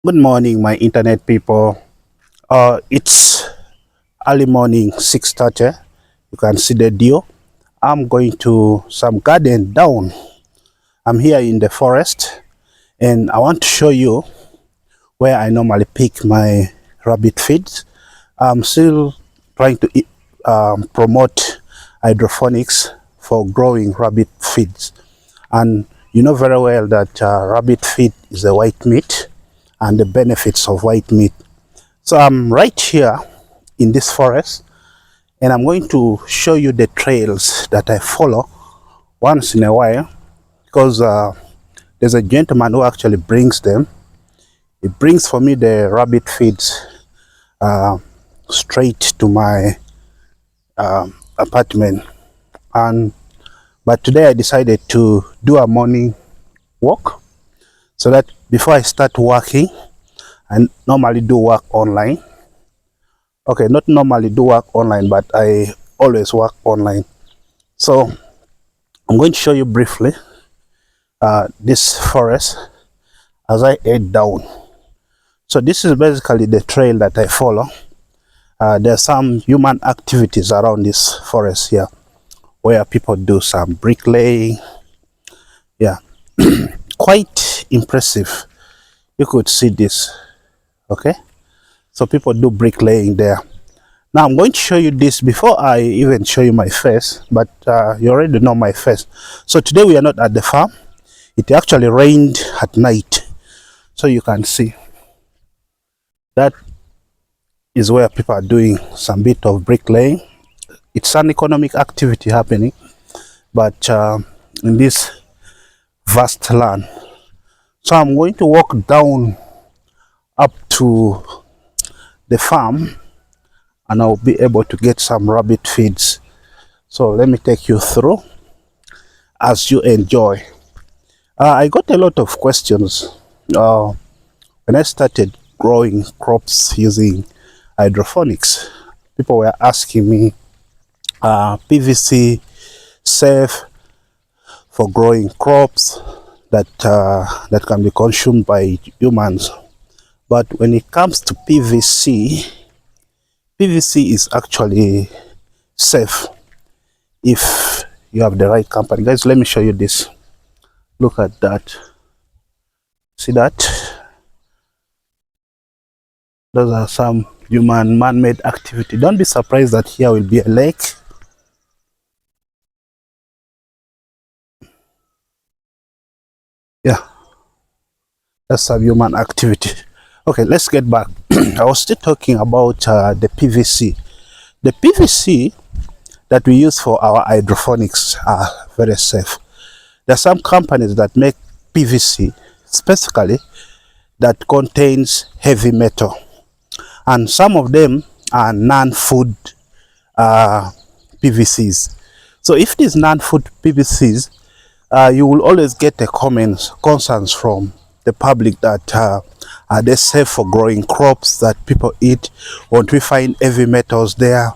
Good morning, my internet people. It's early morning, 6:30. You can see the dew. I'm going to some garden down. I'm here in the forest, and I want to show you where I normally pick my rabbit feeds. I'm still trying to promote hydroponics for growing rabbit feeds, and you know very well that rabbit feed is a white meat, and the benefits of white meat. So I'm right here in this forest, and I'm going to show you the trails that I follow once in a while, because there's a gentleman who actually brings them. He brings for me the rabbit feeds uh, straight to my apartment. And but today I decided to do a morning walk, so that before I start working, I normally do work online. Okay, not normally do work online, but I always work online. So I'm going to show you briefly this forest as I head down. So this is basically the trail that I follow. There are some human activities around this forest here, where people do some bricklaying. Yeah, quite impressive. You could see this. Okay, so people do bricklaying there. Now I'm going to show you this before I even show you my face, but you already know my face. So today we are not at the farm. It actually rained at night, so you can see that is where people are doing some bit of bricklaying. It's an economic activity happening, but in this vast land. So I'm going to walk down up to the farm, and I'll be able to get some rabbit feeds. So let me take you through as you enjoy. I got a lot of questions when I started growing crops using hydroponics. People were asking me, PVC safe for growing crops that can be consumed by humans? But when it comes to PVC is actually safe if you have the right company. Guys, let me show you this. Look at that. See that? Those are some human man-made activity. Don't be surprised that here will be a lake. Yeah, that's some human activity. Okay, let's get back. I was still talking about the PVC. The PVC that we use for our hydroponics are very safe. There are some companies that make PVC specifically that contains heavy metal, and some of them are non-food PVCs. So if it is non-food PVCs, you will always get the concerns from the public that are they safe for growing crops that people eat? Won't we find heavy metals there?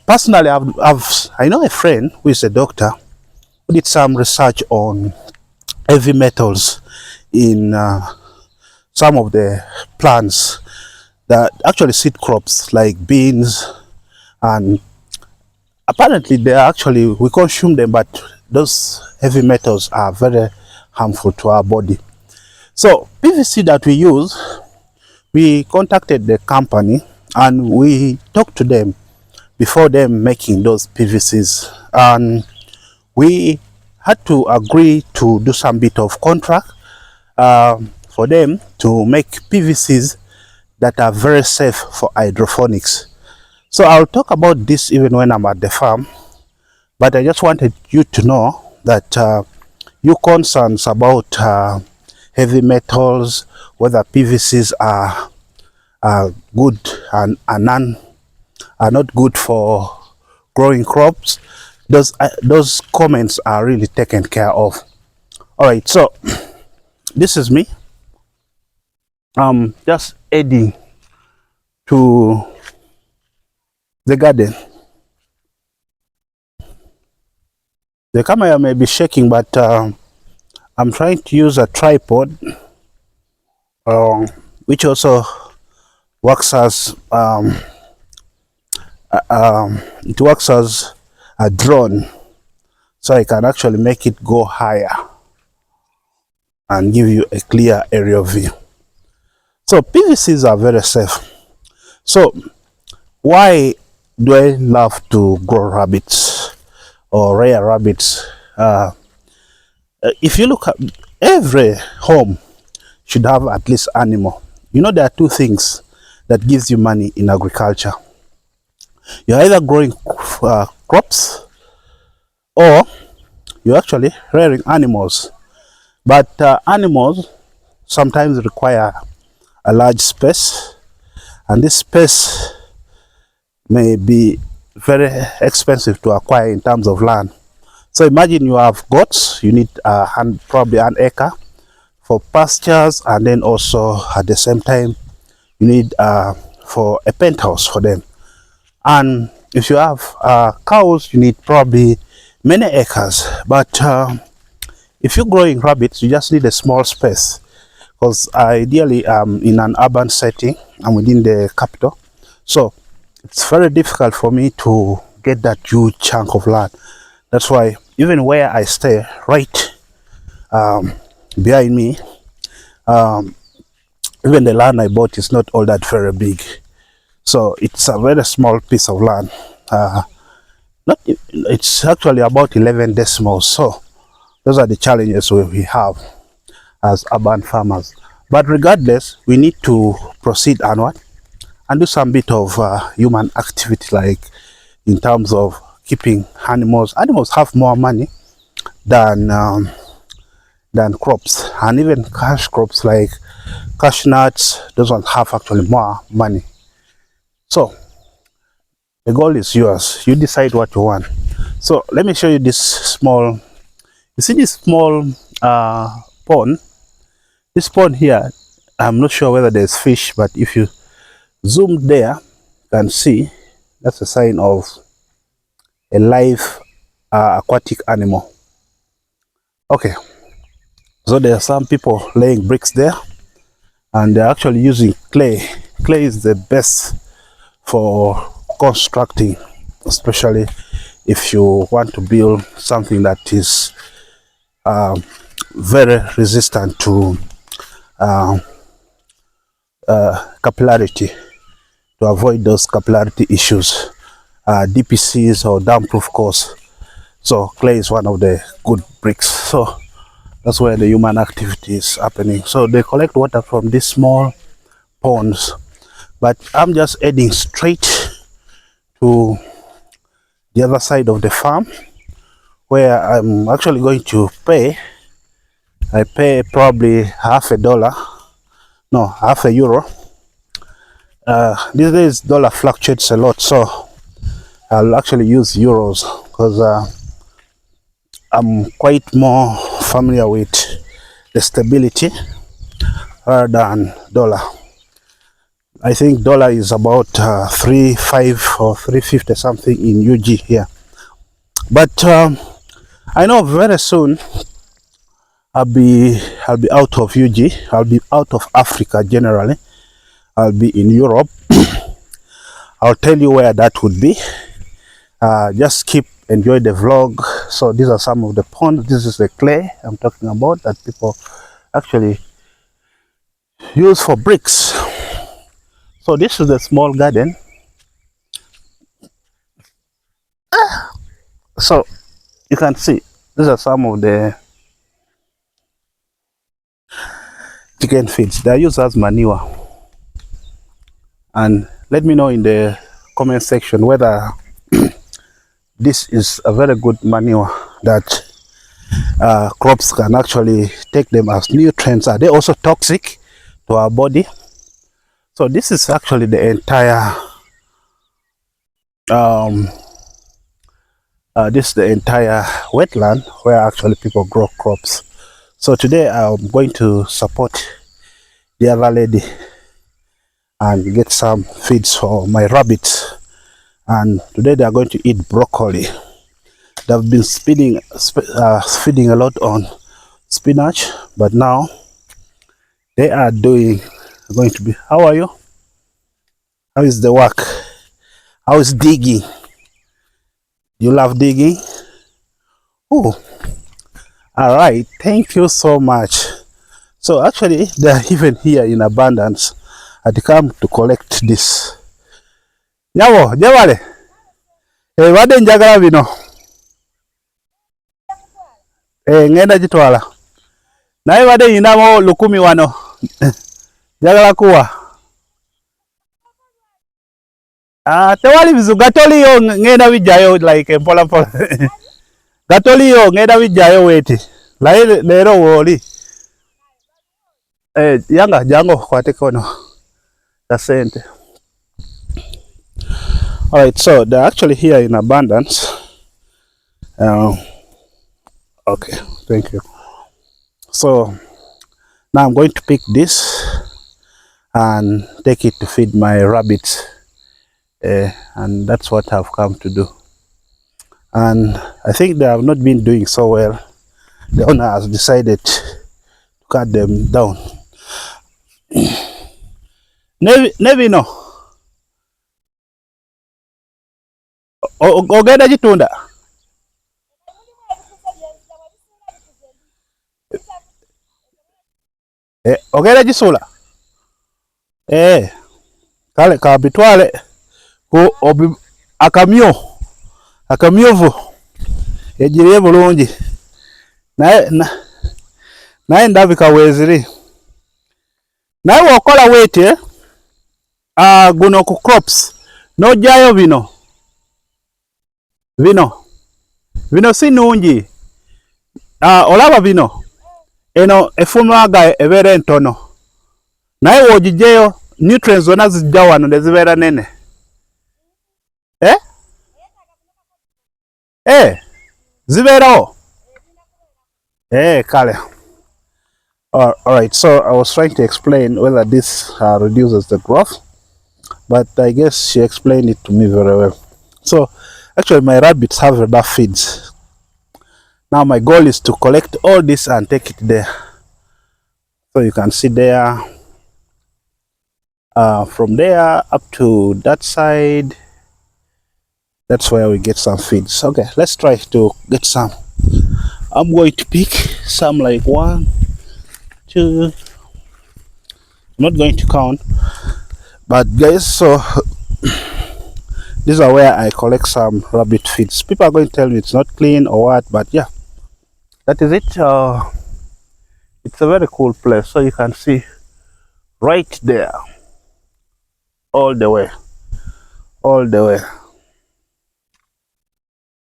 Personally, I know a friend who is a doctor who did some research on heavy metals in some of the plants that actually seed crops like beans, and apparently they are actually, we consume them, but those heavy metals are very harmful to our body. So PVC that we use, we contacted the company and we talked to them before them making those PVCs, and we had to agree to do some bit of contract for them to make PVCs that are very safe for hydroponics. So I'll talk about this even when I'm at the farm, but I just wanted you to know that your concerns about heavy metals, whether PVCs are good and are not good for growing crops, those comments are really taken care of. All right, so this is me. I'm just heading to the garden. The camera may be shaking, but I'm trying to use a tripod which also works as it works as a drone, so I can actually make it go higher and give you a clear aerial view. So PVCs are very safe. So why do I love to grow rabbits or rear rabbits? If you look at every home should have at least animal. You know, there are two things that gives you money in agriculture. You're either growing crops or you're actually rearing animals. But animals sometimes require a large space, and this space may be very expensive to acquire in terms of land. So imagine you have goats, you need probably an acre for pastures, and then also at the same time you need for a penthouse for them. And if you have cows, you need probably many acres. But if you're growing rabbits, you just need a small space, because ideally in an urban setting, I'm within the capital, so it's very difficult for me to get that huge chunk of land. That's why even where I stay, right behind me, even the land I bought is not all that very big. So it's a very small piece of land. It's actually about 11 decimals. So those are the challenges we have as urban farmers. But regardless, we need to proceed onward and do some bit of human activity, like in terms of keeping animals. Animals have more money than crops, and even cash crops like cashew nuts, those ones have actually more money. So the goal is yours. You decide what you want. So let me show you this small, you see this small pond. This pond here, I'm not sure whether there's fish, but if you zoom there, you can see that's a sign of a live aquatic animal. Okay, so there are some people laying bricks there, and they're actually using clay. Clay is the best for constructing, especially if you want to build something that is very resistant to capillarity, to avoid those capillarity issues, DPCs or dam-proof course. So clay is one of the good bricks. So that's where the human activity is happening. So they collect water from these small ponds, but I'm just heading straight to the other side of the farm, where I'm actually going to pay. I pay probably $50, no, €50. These days dollar fluctuates a lot, so I'll actually use euros, because I'm quite more familiar with the stability rather than dollar. I think dollar is about 3.5 or 3.50 something in UG here. But I know very soon I'll be out of UG. I'll be out of Africa generally. I'll be in Europe. I'll tell you where that would be. Just enjoy the vlog. So these are some of the ponds. This is the clay I'm talking about that people actually use for bricks. So this is the small garden. So you can see these are some of the chicken feeds. They are used as manure. And let me know in the comment section whether this is a very good manure that crops can actually take them as nutrients. Are they also toxic to our body? So this is actually the entire wetland where actually people grow crops. So today I'm going to support the other lady and get some feeds for my rabbits, and today they are going to eat broccoli. They've been feeding a lot on spinach, but now they are doing going to be. How are you? How is the work? How is digging? You love digging? Oh, all right. Thank you so much. So actually, they are even here in abundance. I come to collect this. Nyabo, jabale. Wade njagala bino. Ngenda jitwala. Naye wade inamo 10 wano. Njagala kuwa. Tewali bizu gatoliyo ngenda bijayo like mpola mpola. Gatoliyo ngenda bijayo weti. Lero woli. Yanga jango kwate kono. Asante. All right, so they're actually here in abundance. Okay, thank you. So now I'm going to pick this and take it to feed my rabbits, and that's what I've come to do. And I think they have not been doing so well. The owner has decided to cut them down. Nevi no. Ogenda jitunda. Ogenda jisula. Kale kabitwale ku akamyovu ejiriye bulungi naye ndabika weziri naye wokola wete guno ku crops nojayo bino si nungi. Olaba bino eno efumaga ebere ntono naye wojijeyo nutrients zona zijja wano nezibeera nene. Zibeerawo. Kale. All right, so I was trying to explain whether this reduces the growth, but I guess she explained it to me very well. So actually my rabbits have enough feeds. Now my goal is to collect all this and take it there. So you can see there, from there up to that side, that's where we get some feeds. Okay, let's try to get some. I'm going to pick some like 1, 2. I'm not going to count, but guys, so these are where I collect some rabbit feeds. People are going to tell me it's not clean or what, but yeah, that is it. It's a very cool place. So you can see right there, all the way.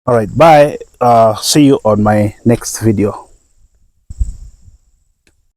All right, bye. See you on my next video.